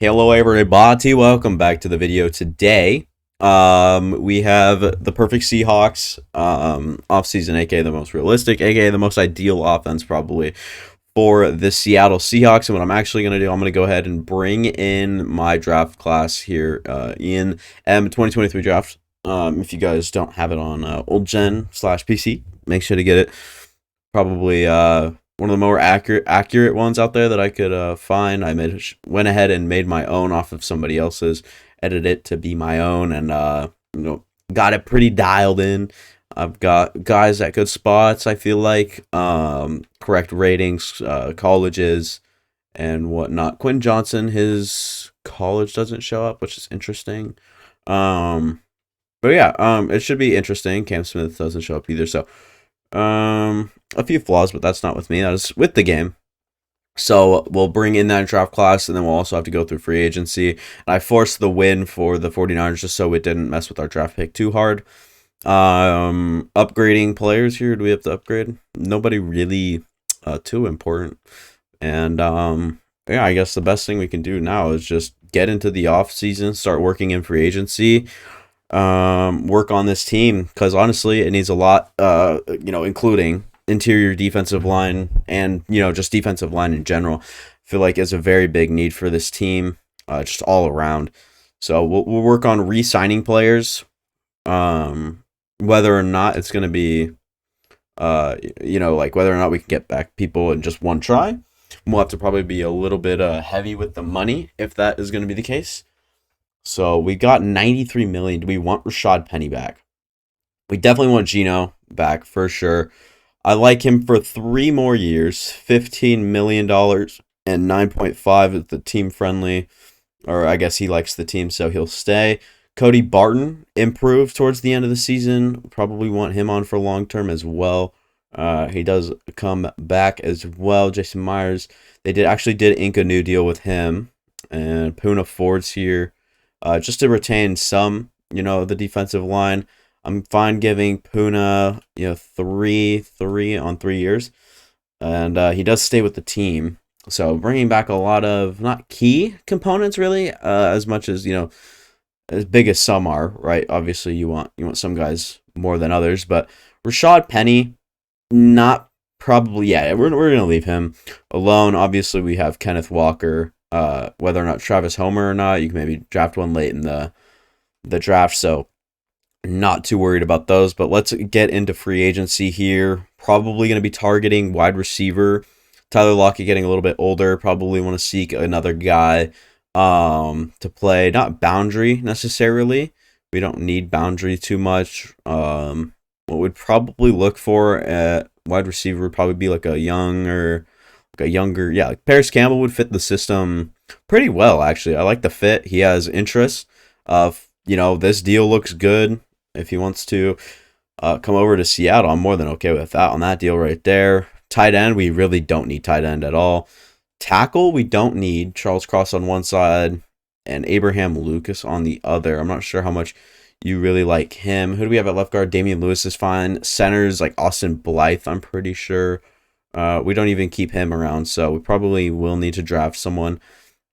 Hello everybody, welcome back to the video today. We have the perfect Seahawks, offseason, aka the most realistic, aka the most ideal offense probably for the Seattle Seahawks. And what I'm actually going to do, I'm going to go ahead and bring in my draft class here in 2023 draft. If you guys don't have it on old gen slash PC, make sure to get it. Probably one of the more accurate ones out there that I could find. Went ahead and made my own off of somebody else's, edited it to be my own, and got it pretty dialed in. I've got guys at good spots. I feel like correct ratings, colleges, and whatnot. Quentin Johnson, his college doesn't show up, which is interesting. But yeah, it should be interesting. Cam Smith doesn't show up either, so a few flaws, but that's not with me. That is with the game. So we'll bring in that draft class, and then we'll also have to go through free agency. And I forced the win for the 49ers just so it didn't mess with our draft pick too hard. Upgrading players here. Do we have to upgrade? Nobody really too important. And yeah, I guess the best thing we can do now is just get into the off season, start working in free agency. Work on this team, because honestly it needs a lot, including interior defensive line and just defensive line in general. I feel like it's a very big need for this team, just all around. So we'll work on re-signing players, whether or not it's going to be like whether or not we can get back people in just one try. We'll have to probably be a little bit heavy with the money if that is going to be the case. So we got 93 million. Do we want Rashad Penny back? We definitely want Geno back for sure. I like him for 3 more years, $15 million, and 9.5 is the team friendly, or I guess he likes the team, so he'll stay. Cody Barton improved towards the end of the season. Probably want him on for long term as well. He does come back as well. Jason Myers, they did ink a new deal with him, and Puna Ford's here. Just to retain some, the defensive line. I'm fine giving Puna, 3 on 3 years, and he does stay with the team. So bringing back a lot of not key components really, as much as as big as some are, right? Obviously, you want some guys more than others, but Rashad Penny, not probably. Yeah, we're gonna leave him alone. Obviously, we have Kenneth Walker. Whether or not Travis Homer or not, you can maybe draft one late in the draft, so not too worried about those. But let's get into free agency here. Probably going to be targeting wide receiver. Tyler Lockett getting a little bit older, probably want to seek another guy to play, not boundary necessarily. We don't need boundary too much. What we'd probably look for at wide receiver would probably be like a younger, like Paris Campbell would fit the system pretty well, actually. I like the fit. He has interest. This deal looks good. If he wants to come over to Seattle, I'm more than okay with that on that deal right there. Tight end, we really don't need tight end at all. Tackle, we don't need. Charles Cross on one side and Abraham Lucas on the other. I'm not sure how much you really like him. Who do we have at left guard? Damian Lewis is fine. Centers, like Austin Blythe, I'm pretty sure. We don't even keep him around, so we probably will need to draft someone.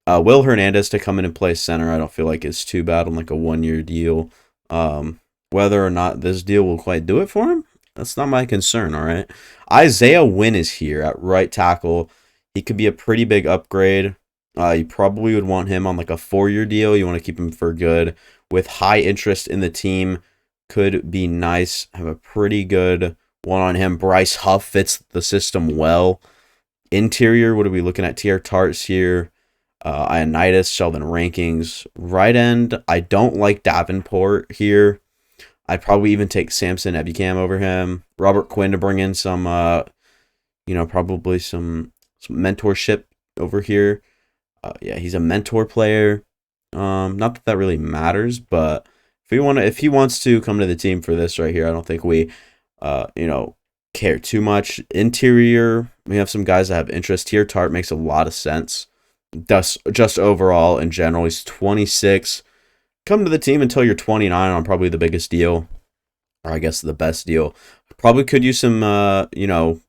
Will Hernandez to come in and play center, I don't feel like it's too bad on like a 1-year deal. Whether or not this deal will quite do it for him, that's not my concern, all right? Isaiah Wynn is here at right tackle. He could be a pretty big upgrade. You probably would want him on like a 4-year deal. You want to keep him for good. With high interest in the team, could be nice. Have a pretty good one on him. Bryce Huff fits the system well. Interior, what are we looking at? TR Tarts here. Ioannidis, Sheldon Rankings. Right end, I don't like Davenport here. I'd probably even take Samson Ebukam over him. Robert Quinn to bring in some, probably some mentorship over here. Yeah, he's a mentor player. Not that really matters, but if he wants to come to the team for this right here, I don't think we, care too much. Interior, we have some guys that have interest here. Tart makes a lot of sense. Just overall in general, he's 26. Come to the team until you're 29 on probably the biggest deal, or I guess the best deal. Probably could use some, a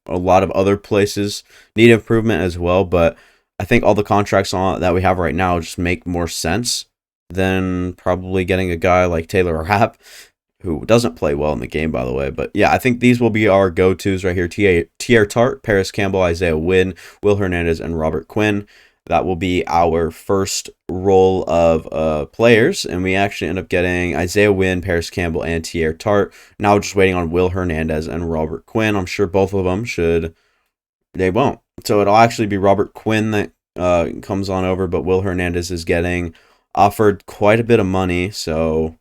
lot of other places need improvement as well, but I think all the contracts on that we have right now just make more sense than probably getting a guy like Taylor Rapp, who doesn't play well in the game, by the way. But yeah, I think these will be our go-tos right here. T.R. Tart, Paris Campbell, Isaiah Wynn, Will Hernandez, and Robert Quinn. That will be our first roll of players, and we actually end up getting Isaiah Wynn, Paris Campbell, and T.R. Tart. Now we're just waiting on Will Hernandez and Robert Quinn. I'm sure both of them should. They won't. So it'll actually be Robert Quinn that comes on over, but Will Hernandez is getting offered quite a bit of money. So,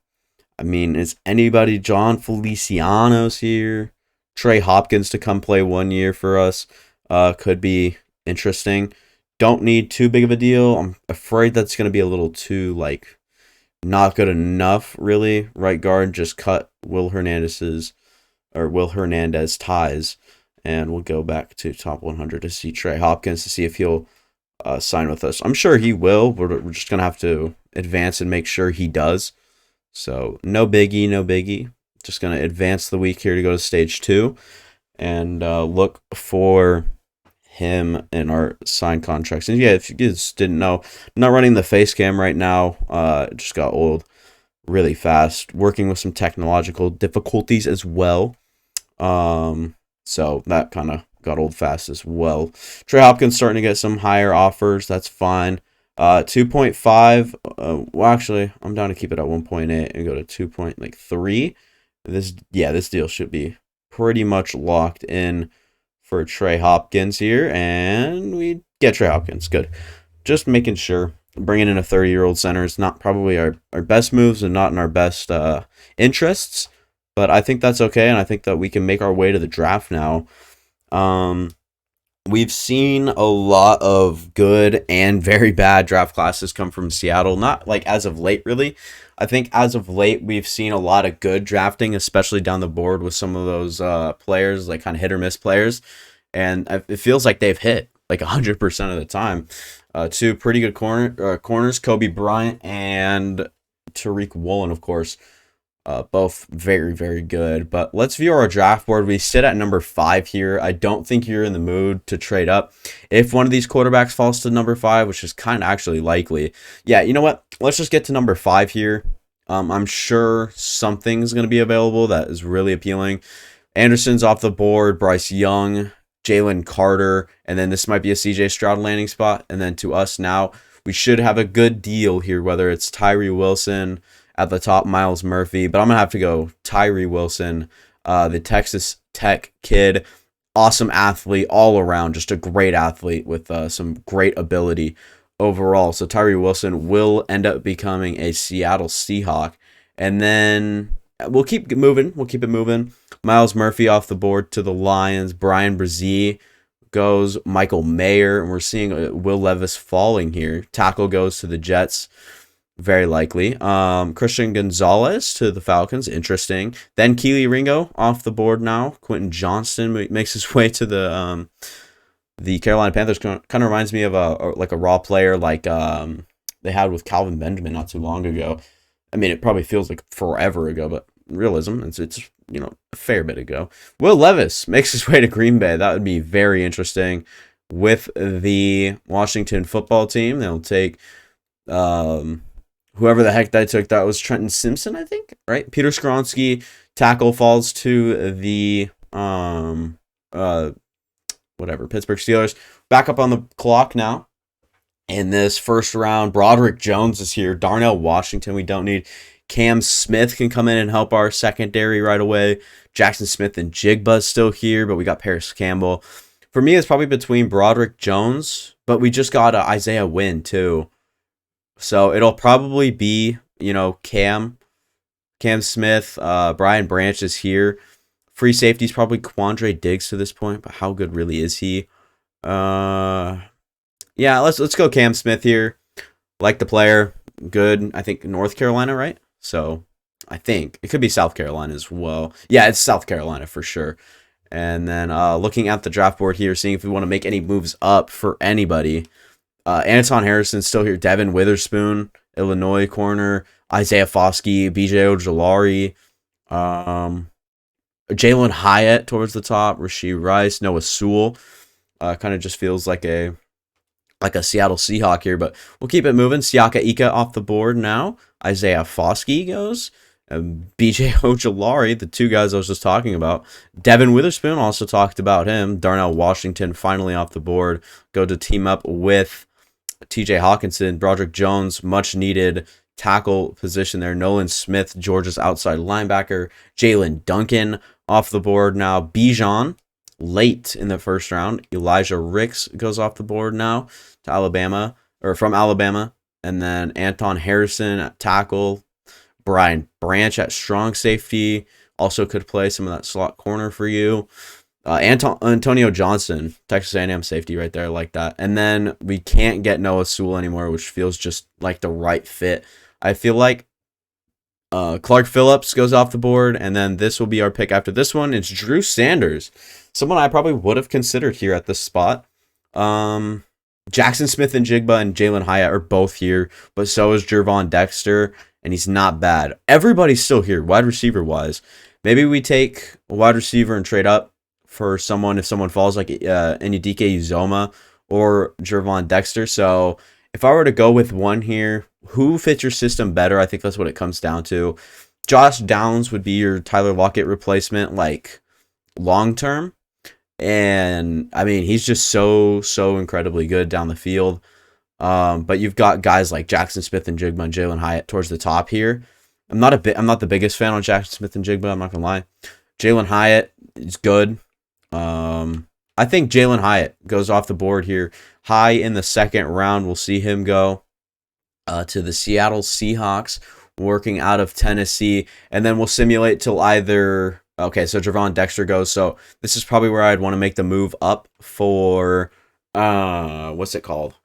I mean, is anybody, John Feliciano's here? Trey Hopkins to come play 1 year for us could be interesting. Don't need too big of a deal. I'm afraid that's going to be a little too, like, not good enough, really. Right guard, just cut Will Hernandez ties. And we'll go back to top 100 to see Trey Hopkins to see if he'll sign with us. I'm sure he will. We're just going to have to advance and make sure he does. So no biggie, no biggie. Just going to advance the week here to go to stage 2 and look for him in our signed contracts. And yeah, if you guys didn't know, I'm not running the face cam right now. It just got old really fast. Working with some technological difficulties as well. So that kind of got old fast as well. Trey Hopkins starting to get some higher offers. That's fine. 2.5. Well, actually, I'm down to keep it at 1.8 and go to 2.3. This deal should be pretty much locked in for Trey Hopkins here, and we get Trey Hopkins. Good. Just making sure. Bringing in a 30-year-old center is not probably our best moves and not in our best interests. But I think that's okay, and I think that we can make our way to the draft now. We've seen a lot of good and very bad draft classes come from Seattle. Not like as of late, really. I think as of late, we've seen a lot of good drafting, especially down the board with some of those players, like kind of hit or miss players. And it feels like they've hit like 100% of the time. Two pretty good corners, Kobe Bryant and Tariq Woolen, of course. Both very, very good. But let's view our draft board. We sit at number 5 here. I don't think you're in the mood to trade up. If one of these quarterbacks falls to number 5, which is kind of actually likely. Yeah, you know what? Let's just get to number 5 here. I'm sure something's going to be available that is really appealing. Anderson's off the board. Bryce Young, Jalen Carter. And then this might be a CJ Stroud landing spot. And then to us now, we should have a good deal here, whether it's Tyree Wilson at the top, Miles Murphy, but I'm going to have to go Tyree Wilson, the Texas Tech kid, awesome athlete all around, just a great athlete with some great ability overall. So Tyree Wilson will end up becoming a Seattle Seahawk, and then we'll keep it moving. Miles Murphy off the board to the Lions. Brian Brzee goes. Michael Mayer, and we're seeing Will Levis falling here. Tackle goes to the Jets. Very likely. Christian Gonzalez to the Falcons. Interesting. Then Keely Ringo off the board now. Quentin Johnston makes his way to the Carolina Panthers. Kind of reminds me of a raw player like they had with Calvin Benjamin not too long ago. I mean, it probably feels like forever ago, but realism, it's a fair bit ago. Will Levis makes his way to Green Bay. That would be very interesting. With the Washington football team, they'll take whoever the heck they took. That was Trenton Simpson, I think, right? Peter Skronsky, tackle, falls to the Pittsburgh Steelers. Back up on the clock now. In this first round, Broderick Jones is here. Darnell Washington, we don't need. Cam Smith can come in and help our secondary right away. Jackson Smith and Jigba's still here, but we got Paris Campbell. For me, it's probably between Broderick Jones, but we just got Isaiah Wynn too. So it'll probably be, Cam Smith, Brian Branch is here. Free safety is probably Quandre Diggs to this point, but how good really is he? Yeah, let's go Cam Smith here. Like the player, good. I think North Carolina, right? So I think it could be South Carolina as well. Yeah, it's South Carolina for sure. And then looking at the draft board here, seeing if we want to make any moves up for anybody. Anton Harrison's still here. Devin Witherspoon, Illinois corner. Isaiah Foskey, BJ Ojolari. Jalen Hyatt towards the top. Rashee Rice. Noah Sewell. Kind of just feels like a like a Seattle Seahawk here, but we'll keep it moving. Siaka Ika off the board now. Isaiah Foskey goes. BJ Ojolari, the two guys I was just talking about. Devin Witherspoon, also talked about him. Darnell Washington finally off the board. Go to team up with TJ Hawkinson. Broderick Jones, much needed tackle position there. Nolan Smith, Georgia's outside linebacker. Jalen Duncan off the board now. Bijan, late in the first round. Elijah Ricks goes off the board now to Alabama, or from Alabama. And then Anton Harrison at tackle. Brian Branch at strong safety. Also could play some of that slot corner for you. Antonio Johnson, Texas A&M safety right there, like that. And then we can't get Noah Sewell anymore, which feels just like the right fit. I feel like Clark Phillips goes off the board, and then this will be our pick after this one. It's Drew Sanders, someone I probably would have considered here at this spot. Jackson Smith and Jigba and Jalen Hyatt are both here, but so is Jervon Dexter, and he's not bad. Everybody's still here, wide receiver wise. Maybe we take a wide receiver and trade up for someone if someone falls, like Enyedike Uzoma or Jervon Dexter. So if I were to go with one here, who fits your system better? I think that's what it comes down to. Josh Downs would be your Tyler Lockett replacement, like long term. And I mean, he's just so incredibly good down the field. But you've got guys like Jackson Smith and Jigba and Jalen Hyatt towards the top here. I'm not the biggest fan of Jackson Smith and Jigba, I'm not gonna lie. Jalen Hyatt is good. I think Jalen Hyatt goes off the board here high in the second round. We'll see him go to the Seattle Seahawks, working out of Tennessee, and then we'll simulate till either. Okay, so Jervon Dexter goes. So this is probably where I'd want to make the move up for what's it called?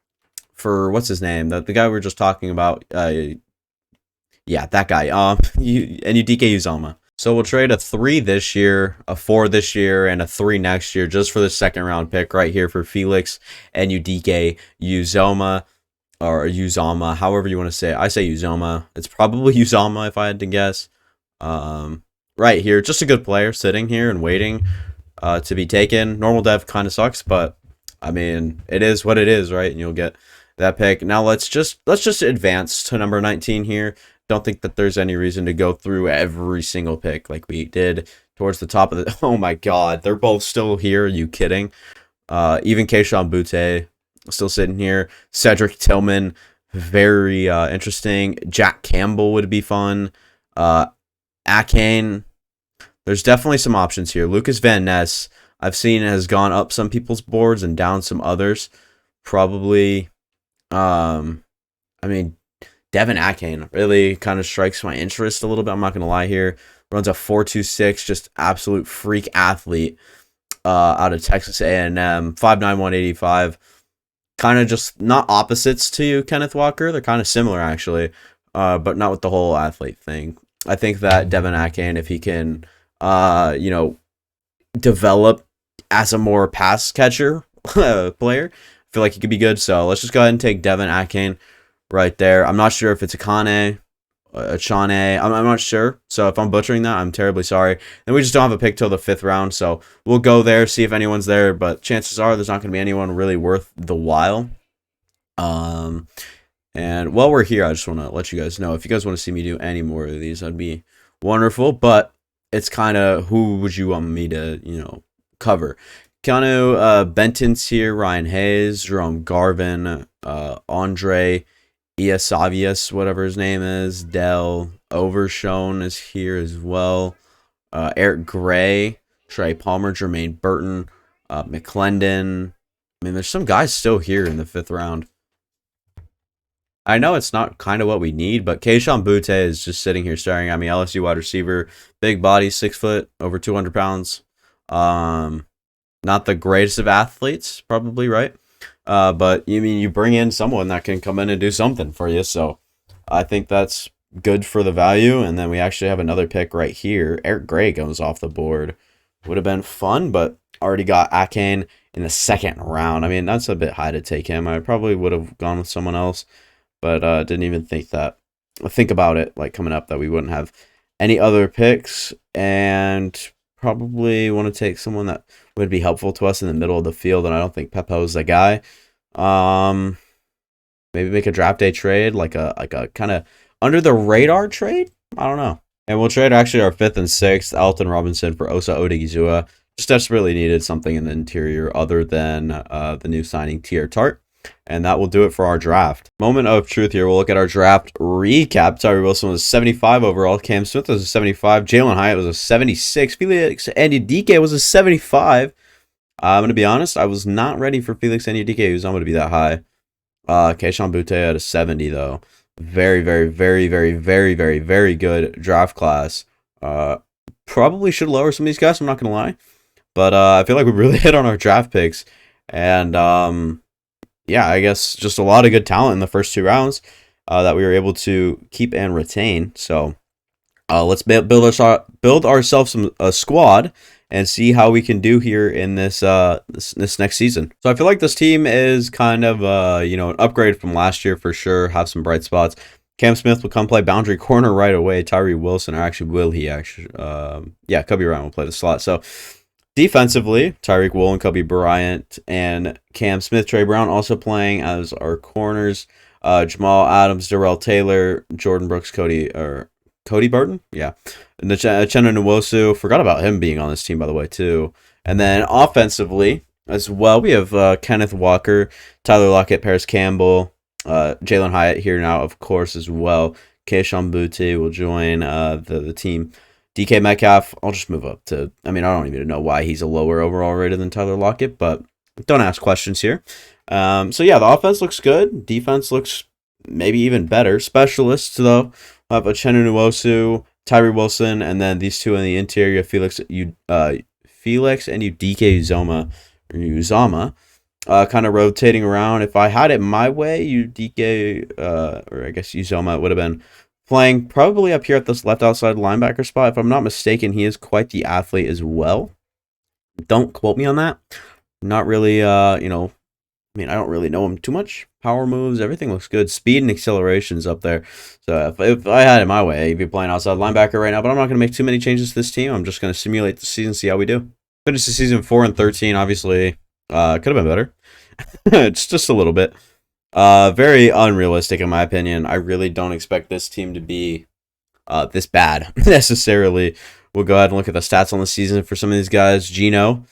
For what's his name? The guy we were just talking about. Yeah, that guy. Enyedike Uzoma. So we'll trade a 3 this year, a 4 this year, and a 3 next year just for the second round pick right here for Felix Enyedike Uzoma, or Uzama, however you want to say it. I say Uzoma. It's probably Uzama if I had to guess. Right here, just a good player sitting here and waiting to be taken. Normal dev kind of sucks, but I mean, it is what it is, right? And you'll get that pick. Now let's just advance to number 19 here. Don't think that there's any reason to go through every single pick like we did towards the top of the. Oh my God, they're both still here. Are you kidding? Even Keyshawn Butte still sitting here. Cedric Tillman, very interesting. Jack Campbell would be fun. Akane. There's definitely some options here. Lucas Van Ness, I've seen, has gone up some people's boards and down some others. Probably, I mean, Devin Akane really kind of strikes my interest a little bit. I'm not going to lie here. Runs a 4.26, just absolute freak athlete out of Texas A&M. 5'9", 185. Kind of just not opposites to you, Kenneth Walker. They're kind of similar, actually, but not with the whole athlete thing. I think that Devin Akane, if he can, develop as a more pass catcher player, I feel like he could be good. So let's just go ahead and take Devin Akane right there. I'm not sure if it's Akane, Achane. I'm not sure. So if I'm butchering that, I'm terribly sorry. And we just don't have a pick till the 5th round. So we'll go there, see if anyone's there. But chances are there's not going to be anyone really worth the while. And while we're here, I just want to let you guys know, if you guys want to see me do any more of these, that'd be wonderful. But it's kind of, who would you want me to, cover? Keanu Benton's here, Ryan Hayes, Jerome Garvin, Andre Iasavius, whatever his name is, Dell Overshone is here as well, Eric Gray, Trey Palmer, Jermaine Burton, McClendon. I mean, there's some guys still here in the 5th round. I know it's not kind of what we need, but Keyshawn Butte is just sitting here staring at me. LSU wide receiver, big body, 6 foot, over 200 pounds. Not the greatest of athletes, probably, right? But you bring in someone that can come in and do something for you. So I think that's good for the value. And then we actually have another pick right here. Eric Gray goes off the board. Would have been fun, but already got Akane in the 2nd round. I mean, that's a bit high to take him. I probably would have gone with someone else, but didn't even think about it, like coming up, that we wouldn't have any other picks, and probably want to take someone that would be helpful to us in the middle of the field, and I don't think Pepo's the guy. Maybe make a draft day trade, like a kind of under the radar trade. I don't know. And we'll trade actually our 5th and 6th, Alton Robinson for Osa Odigizua. Just desperately needed something in the interior other than the new signing Tier Tart. And that will do it for our draft. Moment of truth here. We'll look at our draft recap. Tyree Wilson was 75 overall. Cam Smith was a 75. Jalen Hyatt was a 76. Felix Anudike was a 75. I'm going to be honest. I was not ready for Felix Anudike, who's not going to be that high. Keishon Butte at a 70, though. Very, very, very, very, very, very, very good draft class. Probably should lower some of these guys, I'm not going to lie. But I feel like we really hit on our draft picks. And yeah, I guess just a lot of good talent in the first 2 rounds that we were able to keep and retain. So let's build ourselves a squad and see how we can do here in this this next season. So I feel like this team is kind of an upgrade from last year for sure. Have some bright spots. Cam Smith will come play boundary corner right away. Tyree Wilson, or actually will he actually? Yeah, Cubby Bryant will play the slot. So defensively, Tyreek Woolen, Cubby Bryant, and Cam Smith, Trey Brown also playing as our corners. Jamal Adams, Darrell Taylor, Jordan Brooks, Cody Burton, yeah. And Uchenna Nwosu, forgot about him being on this team, by the way, too. And then offensively as well, we have Kenneth Walker, Tyler Lockett, Paris Campbell, Jalen Hyatt here now, of course, as well. Keishon Butte will join the team. DK Metcalf, I'll just move up to, I don't even know why he's a lower overall rated than Tyler Lockett, but don't ask questions here. So yeah, the offense looks good. Defense looks maybe even better. Specialists, though, we'll have Uchenna Nwosu, Tyree Wilson, and then these two in the interior, Felix and DK Uzama, kind of rotating around. If I had it my way, DK, or I guess Uzama would have been playing probably up here at this left outside linebacker spot. If I'm not mistaken, he is quite the athlete as well. Don't quote me on that. Not really, I don't really know him too much. Power moves, everything looks good. Speed and acceleration's up there. So if I had it my way, he'd be playing outside linebacker right now. But I'm not going to make too many changes to this team. I'm just going to simulate the season, see how we do. Finished the season 4-13. Obviously, could have been better. It's just a little bit. Very unrealistic in my opinion. I really don't expect this team to be this bad necessarily. We'll go ahead and look at the stats on the season for some of these guys. Gino.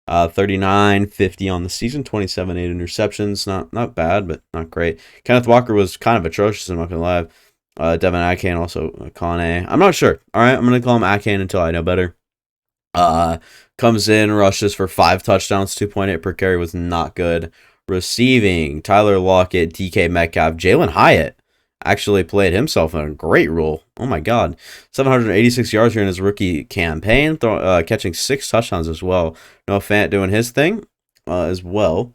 39, 50 on the season, 27, 8 interceptions. Not bad, but not great. Kenneth Walker was kind of atrocious, I'm not going to lie. Devin Akane, also Kane. I'm not sure. All right, I'm going to call him Akane until I know better. Comes in, rushes for 5 touchdowns, 2.8 per carry was not good. Receiving, Tyler Lockett, DK Metcalf, Jalen Hyatt actually played himself in a great role. Oh my God. 786 yards here in his rookie campaign, catching 6 touchdowns as well. Noah Fant doing his thing as well.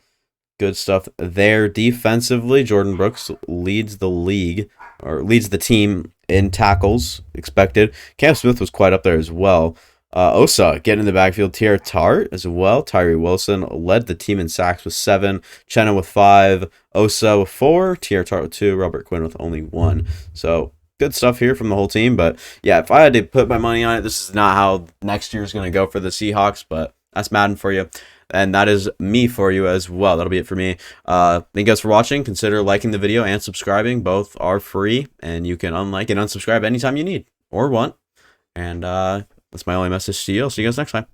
Good stuff there. Defensively, Jordan Brooks leads the team in tackles expected. Cam Smith was quite up there as well. Osa getting in the backfield. Tier Tart as well. Tyree Wilson led the team in sacks with 7. Chenna with 5. Osa with 4. Tier Tart with 2. Robert Quinn with only 1. So good stuff here from the whole team. But yeah, if I had to put my money on it, this is not how next year is going to go for the Seahawks. But that's Madden for you. And that is me for you as well. That'll be it for me. Thank you guys for watching. Consider liking the video and subscribing. Both are free. And you can unlike and unsubscribe anytime you need or want. And that's my only message to you. I'll see you guys next time.